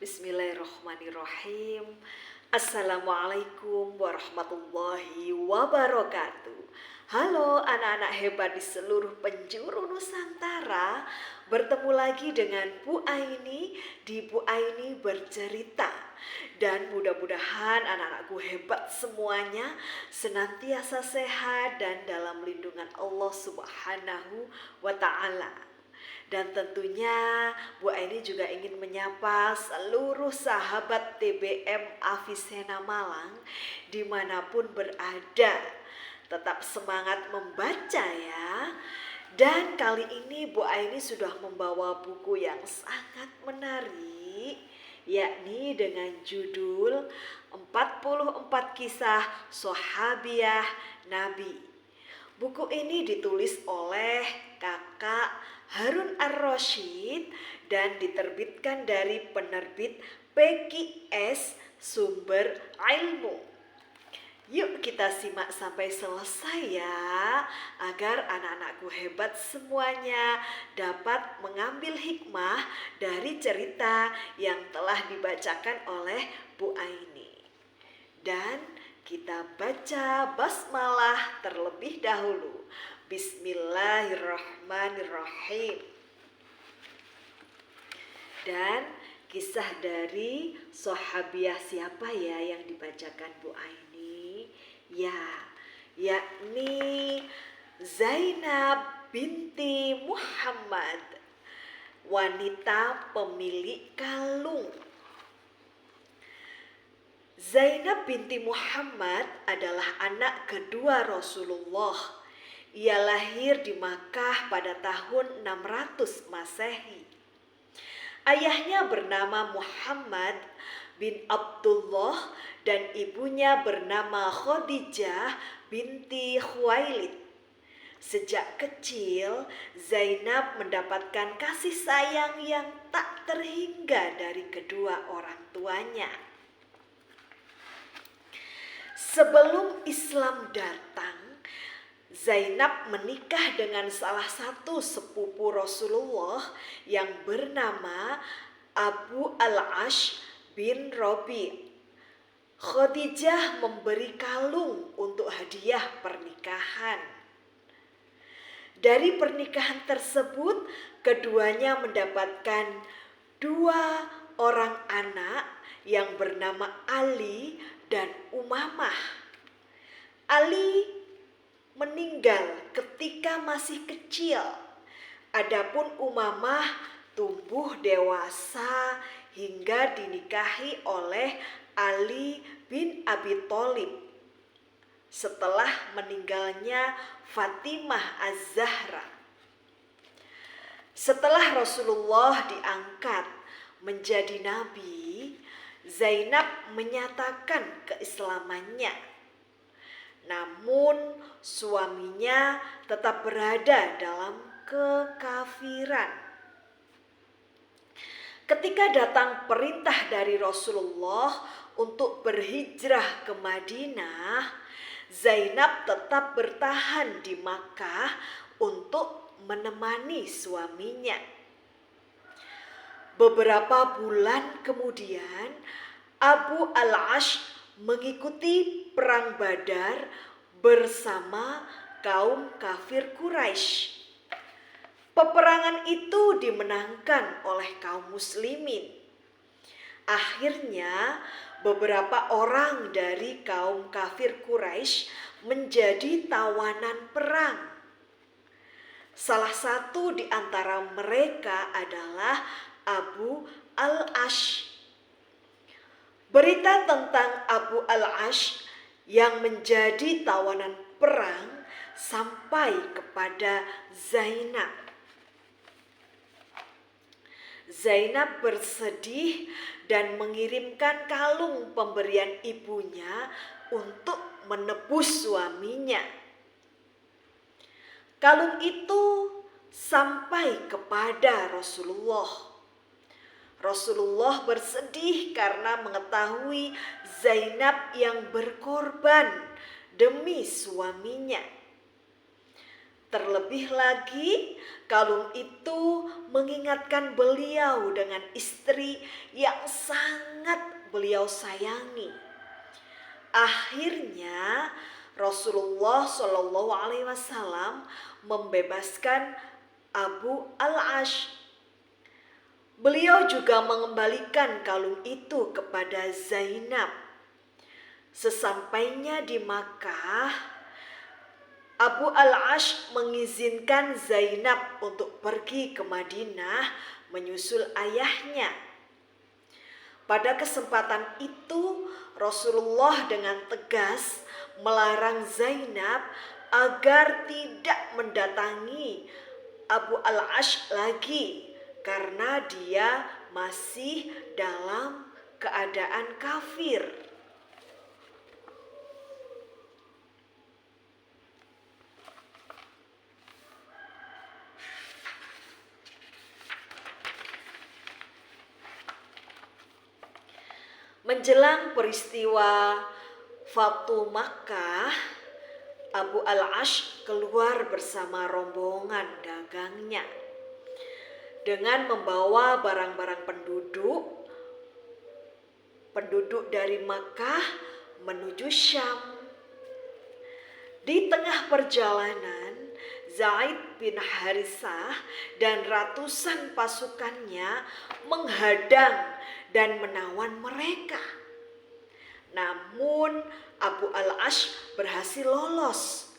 Bismillahirrahmanirrahim. Assalamualaikum warahmatullahi wabarakatuh. Halo anak-anak hebat di seluruh penjuru Nusantara. Bertemu lagi dengan Bu Aini di Bu Aini Bercerita. Dan mudah-mudahan anak-anakku hebat semuanya senantiasa sehat dan dalam lindungan Allah Subhanahu wa Ta'ala. Dan tentunya Bu Aini juga ingin menyapa seluruh sahabat TBM Avicenna Malang dimanapun berada. Tetap semangat membaca ya. Dan kali ini Bu Aini sudah membawa buku yang sangat menarik, yakni dengan judul 44 Kisah Sahabiah Nabi. Buku ini ditulis oleh Kakak Harun Ar-Rasyid dan diterbitkan dari penerbit PKS Sumber Ilmu. Yuk kita simak sampai selesai ya, agar anak-anakku hebat semuanya dapat mengambil hikmah dari cerita yang telah dibacakan oleh Bu Aini. Dan kita baca basmalah terlebih dahulu. Bismillahirrahmanirrahim. Dan kisah dari sahabiah siapa ya yang dibacakan Bu Aini? Ya, yakni Zainab binti Muhammad, wanita pemilik kalung. Zainab binti Muhammad adalah anak kedua Rasulullah. Ia lahir di Makkah pada tahun 600 Masehi. Ayahnya bernama Muhammad bin Abdullah dan ibunya bernama Khadijah binti Khuwailid. Sejak kecil, Zainab mendapatkan kasih sayang yang tak terhingga dari kedua orang tuanya. Sebelum Islam datang, Zainab menikah dengan salah satu sepupu Rasulullah yang bernama Abu Al-Ash bin Rabi'. Khadijah memberi kalung untuk hadiah pernikahan. Dari pernikahan tersebut, keduanya mendapatkan 2 orang anak yang bernama Ali dan Umamah. Ali meninggal ketika masih kecil. Adapun Umamah tumbuh dewasa hingga dinikahi oleh Ali bin Abi Thalib setelah meninggalnya Fatimah Az-Zahra. Setelah Rasulullah diangkat menjadi nabi, Zainab menyatakan keislamannya. Namun suaminya tetap berada dalam kekafiran. Ketika datang perintah dari Rasulullah untuk berhijrah ke Madinah, Zainab tetap bertahan di Makkah untuk menemani suaminya. Beberapa bulan kemudian, Abu Al-Ash mengikuti perang Badar bersama kaum kafir Quraisy. Peperangan itu dimenangkan oleh kaum muslimin. Akhirnya beberapa orang dari kaum kafir Quraisy menjadi tawanan perang. Salah satu di antara mereka adalah Abu Al-Ash. Berita tentang Abu Al-Ash yang menjadi tawanan perang sampai kepada Zainab. Zainab bersedih dan mengirimkan kalung pemberian ibunya untuk menebus suaminya. Kalung itu sampai kepada Rasulullah. Rasulullah bersedih karena mengetahui Zainab yang berkorban demi suaminya. Terlebih lagi, kalung itu mengingatkan beliau dengan istri yang sangat beliau sayangi. Akhirnya Rasulullah Shallallahu Alaihi Wasallam membebaskan Abu al-Ash. Beliau juga mengembalikan kalung itu kepada Zainab. Sesampainya di Makkah, Abu al-Ash mengizinkan Zainab untuk pergi ke Madinah menyusul ayahnya. Pada kesempatan itu, Rasulullah dengan tegas melarang Zainab agar tidak mendatangi Abu al-Ash lagi karena dia masih dalam keadaan kafir. Menjelang peristiwa Fatu Makkah, Abu al-Ash keluar bersama rombongan dagangnya dengan membawa barang-barang penduduk dari Makkah menuju Syam. Di tengah perjalanan, Zaid bin Harisah dan ratusan pasukannya menghadang dan menawan mereka. Namun Abu al-Ash berhasil lolos.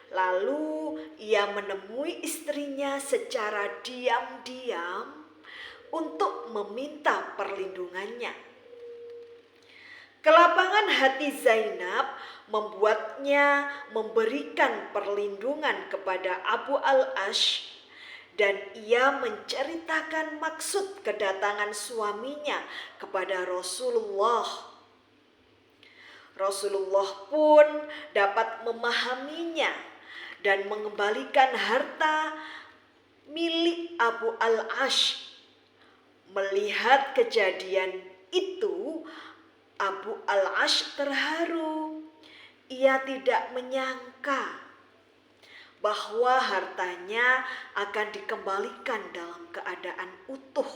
Lalu ia menemui istrinya secara diam-diam untuk meminta perlindungannya. Kelapangan hati Zainab membuatnya memberikan perlindungan kepada Abu al-Ash, dan ia menceritakan maksud kedatangan suaminya kepada Rasulullah. Rasulullah pun dapat memahaminya dan mengembalikan harta milik Abu al-Ash. Melihat kejadian itu, Abu al-Ash terharu. Ia tidak menyangka bahwa hartanya akan dikembalikan dalam keadaan utuh.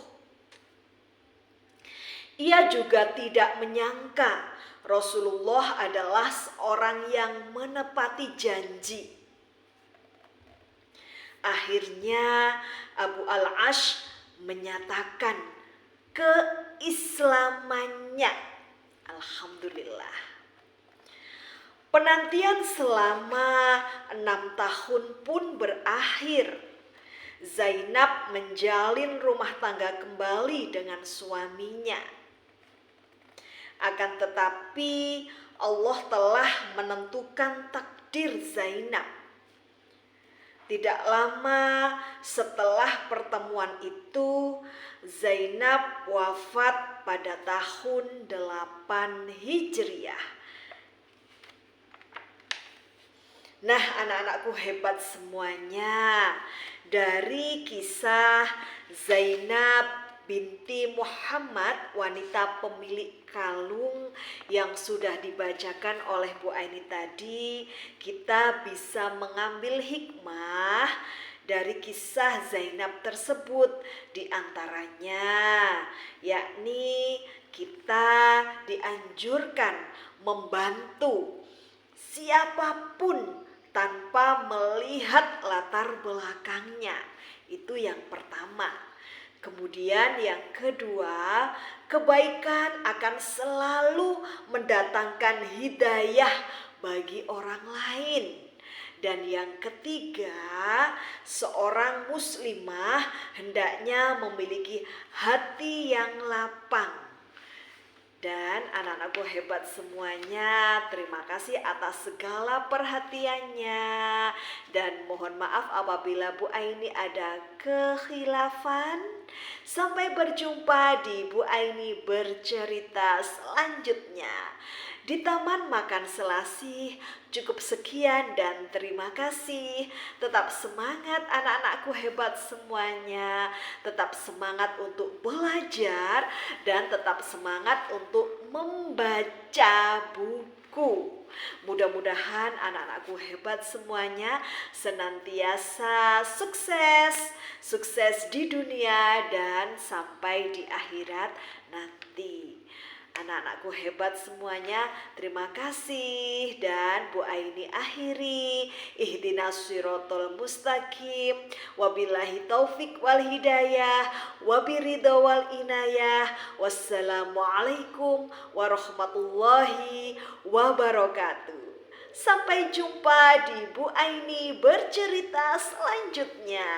Ia juga tidak menyangka Rasulullah adalah seorang yang menepati janji. Akhirnya Abu al-Ash menyatakan keislamannya. Alhamdulillah. Penantian selama 6 tahun pun berakhir. Zainab menjalin rumah tangga kembali dengan suaminya. Akan tetapi Allah telah menentukan takdir Zainab. Tidak lama setelah pertemuan itu, Zainab wafat pada tahun 8 Hijriah. Nah, anak-anakku hebat semuanya. Dari kisah Zainab binti Muhammad, wanita pemilik kalung yang sudah dibacakan oleh Bu Aini tadi, kita bisa mengambil hikmah dari kisah Zainab tersebut. Di antaranya yakni kita dianjurkan membantu siapapun tanpa melihat latar belakangnya. Itu yang pertama. Kemudian yang kedua, kebaikan akan selalu mendatangkan hidayah bagi orang lain. Dan yang ketiga, seorang muslimah hendaknya memiliki hati yang lapang. Dan anak-anakku hebat semuanya, terima kasih atas segala perhatiannya. Dan mohon maaf apabila Bu Aini ada kekhilafan. Sampai berjumpa di Bu Aini bercerita selanjutnya. Di Taman Makan Selasih. Cukup sekian dan terima kasih. Tetap semangat anak-anakku hebat semuanya. Tetap semangat untuk belajar dan tetap semangat untuk membaca buku. anak-anakku. Mudah-mudahan anak-anakku hebat semuanya, senantiasa sukses di dunia dan sampai di akhirat nanti. Anak-anakku hebat semuanya, terima kasih. Dan Bu Aini akhiri, ihdinas sirotol mustaqim, wabillahi taufik wal hidayah, wabiridho wal inayah. Wassalamualaikum warahmatullahi wabarakatuh. Sampai jumpa di Bu Aini bercerita selanjutnya.